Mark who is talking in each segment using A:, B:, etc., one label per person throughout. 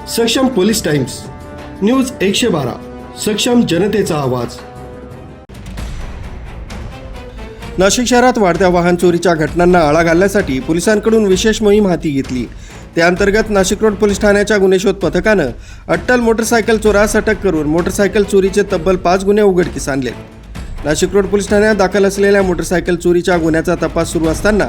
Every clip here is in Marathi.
A: सक्षम पोलीस टाइम्स न्यूज 112 सक्षम जनतेचा आवाज। नाशिक शहरात वाढत्या वाहन चोरीच्या घटनांना आळा घालण्यासाठी पोलिसांकडून विशेष मोहीम हाती घेतली। त्याअंतर्गत नाशिक रोड पोलीस ठाण्याच्या गुन्हे शोध पथकानं अट्टल मोटरसायकल चोरास अटक करून मोटरसायकल चोरीचे तब्बल 5 गुन्हे उघडकीस आणले। नाशिक रोड पोलीस ठाण्यात दाखल असलेल्या मोटरसायकल चोरीच्या गुन्ह्याचा तपास सुरू असताना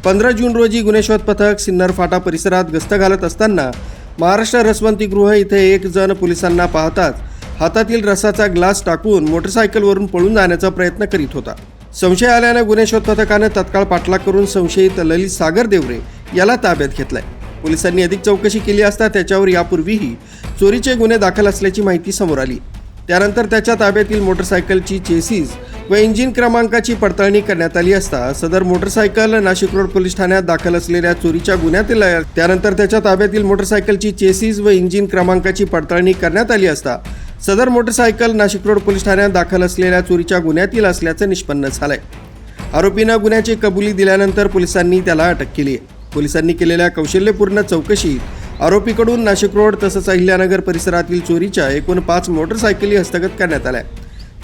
A: 15 जून रोजी गुन्हे शोध पथक सिन्नर फाटा परिसरात गस्त घालत असताना महाराष्ट्र रसवंतीगृह इथे एक जण पोलिसांना पाहताच हातातील रसाचा ग्लास टाकून मोटरसायकलवरून पळून जाण्याचा प्रयत्न करीत होता। संशय आल्याने गुन्हे शोध पथकाने तत्काळ पाठलाग करून संशयित ललित सागर देवरे याला ताब्यात घेतलाय। पोलिसांनी अधिक चौकशी केली असता त्याच्यावर यापूर्वीही चोरीचे गुन्हे दाखल असल्याची माहिती समोर आली। त्यानंतर त्याच्या ताब्यातील मोटरसायकलची चेसिस व इंजिन क्रमांकाची पडताळणी करण्यात आली असता सदर मोटरसायकल नाशिक रोड पोलीस ठाण्यात दाखल असलेल्या चोरीच्या गुन्ह्यातील त्यानंतर त्याच्या ताब्यातील मोटरसायकलची चेसिस व इंजिन क्रमांकाची पडताळणी करण्यात आली असता सदर मोटरसायकल नाशिक रोड पोलीस ठाण्यात दाखल असलेल्या चोरीच्या गुन्ह्यातील असल्याचं निष्पन्न झालंय। आरोपीनं गुन्ह्याची कबुली दिल्यानंतर पोलिसांनी त्याला अटक केली आहे। पोलिसांनी केलेल्या कौशल्यपूर्ण चौकशीत आरोपीकडून नाशिक रोड तसंच अहिल्यानगर परिसरातील चोरीच्या एकूण 5 मोटरसायकली हस्तगत करण्यात आल्या।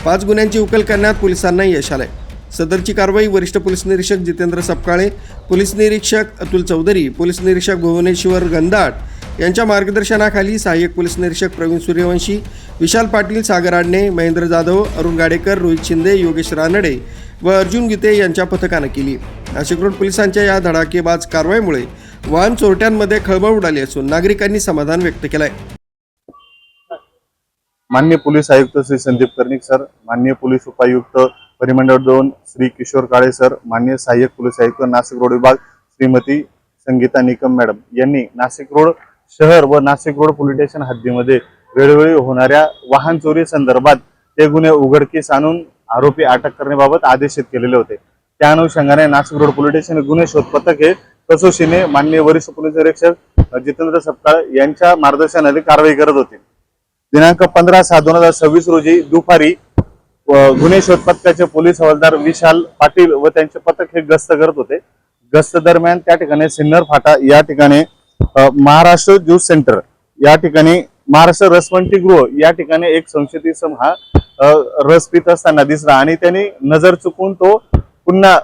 A: 5 गुन्ह्यांची उकल करण्यात पोलिसांना यश आलंय। सदरची कारवाई वरिष्ठ पोलीस निरीक्षक जितेंद्र सपकाळे, पोलीस निरीक्षक अतुल चौधरी, पोलीस निरीक्षक भुवनेश्वर गंधाट यांच्या मार्गदर्शनाखाली सहाय्यक पोलीस निरीक्षक प्रवीण सूर्यवंशी, विशाल पाटील, सागर आडणे, महेंद्र जाधव, अरुण गाडेकर, रोहित शिंदे, योगेश रानडे व अर्जुन गीते यांच्या पथकानं केली। नाशिक रोड पोलिसांच्या या धडाकेबाज कारवाईमुळे वाहन चोरट्यांमध्ये खळबळ उडाली असून नागरिकांनी समाधान व्यक्त केलंय।
B: माननीय पोलीस आयुक्त श्री संदीप कर्णिक सर, माननीय पोलीस उपायुक्त परिमंडळ 2 श्री किशोर काळे सर, माननीय सहाय्यक पोलीस आयुक्त नाशिक रोड विभाग श्रीमती संगीता निकम मॅडम यांनी नाशिक रोड शहर व नाशिक रोड पोलीस स्टेशन हद्दीमध्ये वेळोवेळी होणाऱ्या वाहन चोरी संदर्भात ते गुन्हे उघडकीस आणून आरोपी अटक करण्याबाबत आदेशित केलेले होते। त्या अनुषंगाने नाशिक रोड पोलीस स्टेशन गुन्हे शोध पथक हे कसोशीने माननीय वरिष्ठ पोलीस निरीक्षक जितेंद्र सपकाळ यांच्या मार्गदर्शनाखाली कारवाई करत होते। दिनांक 15/6/2026 रोजी दुपारी गुन्हे शोध पथकाचे पोलीस हवालदार विशाल पाटील व त्यांचे पथक हे गस्त करत होते। गस्त दरम्यान त्या ठिकाणी सिन्नर फाटा या ठिकाणी महाराष्ट्र ज्यूस सेंटर या ठिकाणी महाराष्ट्र रसवंतीगृह या ठिकाणी एक संशयित इसम हा रस पित असताना दिसला आणि त्यांनी नजर चुकून तो पुन्हा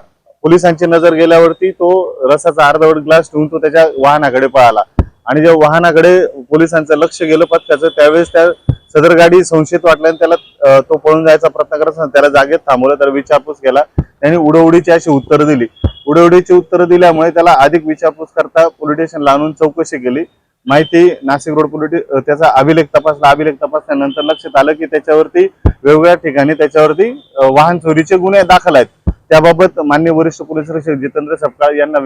B: पोलिसांची नजर गेल्यावरती तो रसाचा अर्धवट ग्लास ठेवून तो त्याच्या वाहनाकडे पळाला आणि जेव्हा वाहनाकडे पोलिसांचं लक्ष गेलं पथकाचं त्यावेळेस त्या सदर गाडी संशयित वाटल्याने त्याला तो पळून जायचा प्रयत्न करत असताना त्याला जागेत थांबवलं, तर विचारपूस केला। त्यांनी उडवडीची अशी उत्तरं दिली। उडवडीची उत्तरं दिल्यामुळे त्याला अधिक विचारपूस करता पोलीस स्टेशनला आणून चौकशी केली। माहिती नाशिक रोड पोलीस त्याचा अभिलेख तपासला। अभिलेख तपासल्यानंतर लक्षात आलं की त्याच्यावरती वेगवेगळ्या ठिकाणी त्याच्यावरती वाहन चोरीचे गुन्हे दाखल आहेत। त्याबाबत माननीय वरिष्ठ पोलीस निरीक्षक जितेंद्र सपकाळ यांना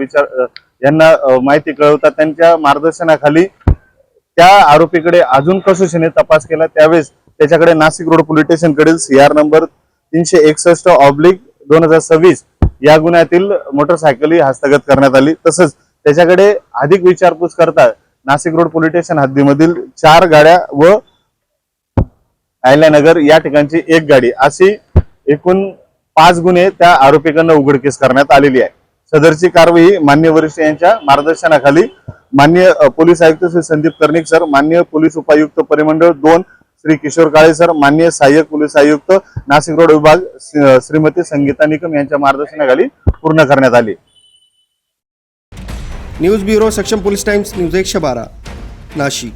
B: माहिती कळवतात त्यांच्या मार्गदर्शनाखाली त्या आरोपीकडे अजून कसोशीने तपास केला। त्यावेळेस त्याच्याकडे नाशिक रोड पोलीस स्टेशन कडील CR नंबर 361/2026 या गुन्ह्यातील मोटरसायकल हस्तगत करण्यात आली। तसंच त्याच्याकडे अधिक विचारपूस करता नाशिक रोड पोलीस स्टेशन हद्दीमधील 4 गाड्या व अहिल्यानगर या ठिकाणची 1 गाडी अशी एकूण 5 गुन्हे त्या आरोपीकडून उघडकीस करण्यात आलेली आहे। सदरची कारवाई माननीय वरिष्ठ यांच्या मार्गदर्शनाखाली माननीय पोलीस आयुक्त श्री संदीप कर्णिक सर, माननीय पोलीस उपायुक्त परिमंडळ 2 श्री किशोर काळे सर, माननीय सहाय्यक पोलीस आयुक्त नाशिक रोड विभाग श्रीमती संगीता निकम यांच्या मार्गदर्शनाखाली पूर्ण करण्यात आली।
A: न्यूज ब्युरो सक्षम पोलीस टाइम्स न्यूज 112 नाशिक।